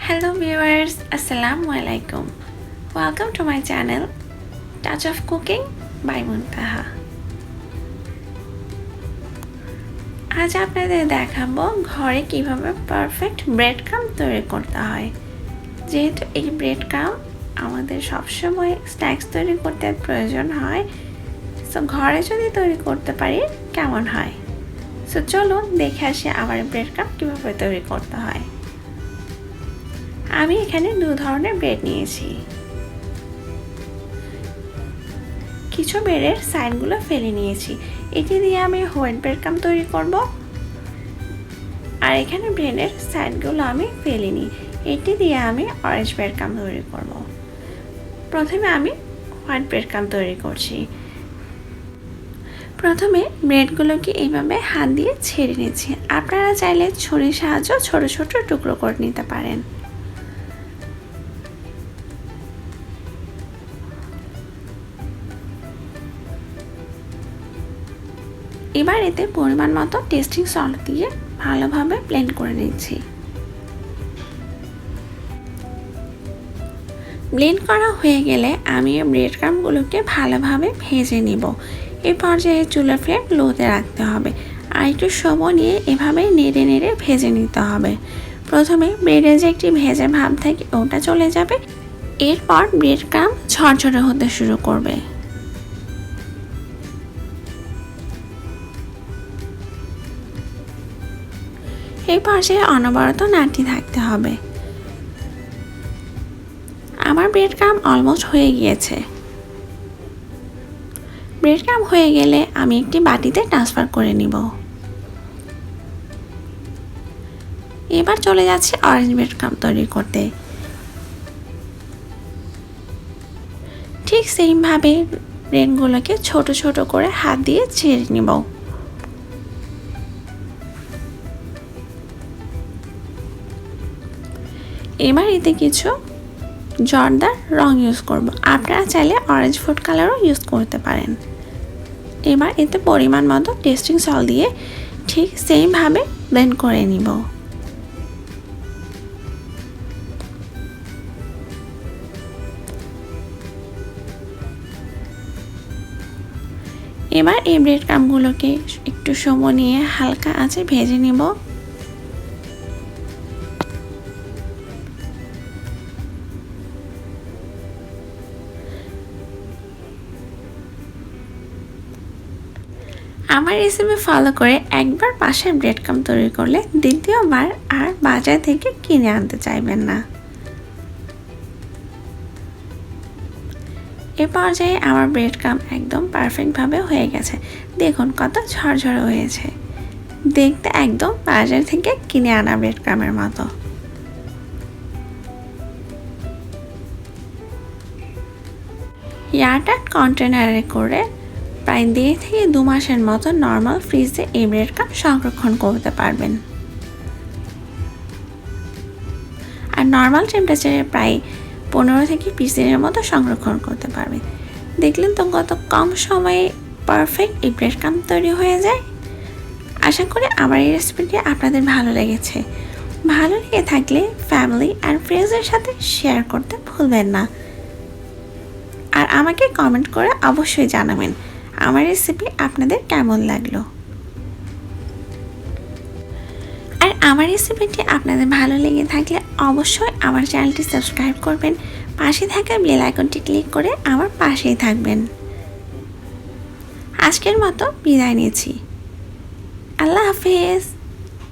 Hello viewers, Assalamualaikum. Welcome to my channel Touch of Cooking by Muntaha. আজ আপনাদের দেখাবো ঘরে কিভাবে পারফেক্ট ব্রেড ক্রাম্ব তৈরি করতে হয়। যেহেতু এই ব্রেড ক্রাম্ব আমাদের সবসময় স্ন্যাক্স তৈরি করতে প্রয়োজন হয়, সো ঘরে যদি তৈরি করতে পারি কেমন হয়। সো চলুন দেখে আসি আমার ব্রেড ক্রাম্ব কিভাবে তৈরি করতে হয়। আমি এখানে দু ধরনের ব্রেড নিয়েছি। কিছু ব্রেডের সাইডগুলো ফেলে নিয়েছি। এটি দিয়ে আমি হোয়াইট ব্রেড ক্রাম্ব তৈরি করব। আর এখানে ব্রেডের সাইডগুলো আমি ফেলিনি। এটি দিয়ে আমি অরেঞ্জ ব্রেড ক্রাম্ব তৈরি করব। প্রথমে আমি হোয়াইট ব্রেড ক্রাম্ব তৈরি করছি। প্রথমে ব্রেডগুলোকে এইভাবে হাত দিয়ে ছেড়ে নিচ্ছি। আপনারা চাইলে ছুরির সাহায্যে ছোট ছোট টুকরো করে নিতে পারেন। এবার এতে পরিমাণ মতো টেস্টিং সল্ট দিয়ে ভালোভাবে ব্লেন্ড করে নিচ্ছি। ব্লেন্ড করা হয়ে গেলে আমি ব্রেড ক্রাম্বগুলোকে ভালোভাবে ভেজে নিব। এই পর্যায়ে চুলার ফ্লেম লোতে রাখতে হবে আর একটু সময় নিয়ে এভাবে নেড়ে নেড়ে ভেজে নিতে হবে। প্রথমে ব্রেডে যে একটি ভেজে ভাব থাকে ওটা চলে যাবে, এরপর ব্রেড ক্রাম্ব ঝরঝরে হতে শুরু করবে। এই পর্যায়ে অনবরত নাড়তে থাকতে হবে। আমার ব্রেড ক্রাম্ব অলমোস্ট হয়ে গিয়েছে। ব্রেড ক্রাম্ব হয়ে গেলে আমি একটি বাটিতে ট্রান্সফার করে নিব। এবার চলে যাচ্ছে অরেঞ্জ ব্রেড ক্রাম্ব তৈরি করতে। ঠিক সেইভাবে ব্রেডগুলোকে ছোট ছোট করে হাত দিয়ে ছেড়ে নিব। এবার এতে কিছু জর্দার রং ইউজ করব। আপনারা চাইলে অরেঞ্জ ফুড কালারও ইউজ করতে পারেন। এবার এতে পরিমাণ মতো টেস্টিং সল্ট দিয়ে ঠিক সেইভাবে ব্লেন্ড করে নিব। এবার এই ব্রেড ক্রাম্বগুলোকে একটু সময় নিয়ে হালকা আঁচে ভেজে নিব। আমার রেসিপি ফলো করে একবার বাসায় ব্রেড ক্রাম্ব তৈরি করলে দ্বিতীয়বার আর বাজার থেকে কিনে আনতে চাইবেন না। এ পর্যায়ে আমার ব্রেড ক্রাম্ব একদম পারফেক্টভাবে হয়ে গেছে। দেখুন কত ঝরঝরে হয়েছে, দেখতে একদম বাজার থেকে কিনে আনা ব্রেড ক্রাম্বের মতো। এয়ারটাইট কন্টেনারে করে প্রায় 1.5 থেকে 2 মাসের মতো নর্মাল ফ্রিজে এই ব্রেড ক্রাম্ব সংরক্ষণ করতে পারবেন। আর নর্মাল টেম্পারেচারে প্রায় 15 থেকে 20 দিনের মতো সংরক্ষণ করতে পারবেন। দেখলেন তো কত কম সময়ে পারফেক্ট এই ব্রেড ক্রাম্ব তৈরি হয়ে যায়। আশা করি আমার এই রেসিপিটি আপনাদের ভালো লেগেছে। ভালো লেগে থাকলে ফ্যামিলি আর ফ্রেন্ডসদের সাথে শেয়ার করতে ভুলবেন না। আর আমাকে কমেন্ট করে অবশ্যই জানাবেন আমার রেসিপি আপনাদের কেমন লাগলো। আর আমার রেসিপিটি আপনাদের ভালো লেগে থাকলে অবশ্যই আমার চ্যানেলটি সাবস্ক্রাইব করবেন। পাশে থাকা বেল আইকনটি ক্লিক করে আমার পাশেই থাকবেন। আজকের মতো বিদায় নিচ্ছি। আল্লাহ হাফেজ।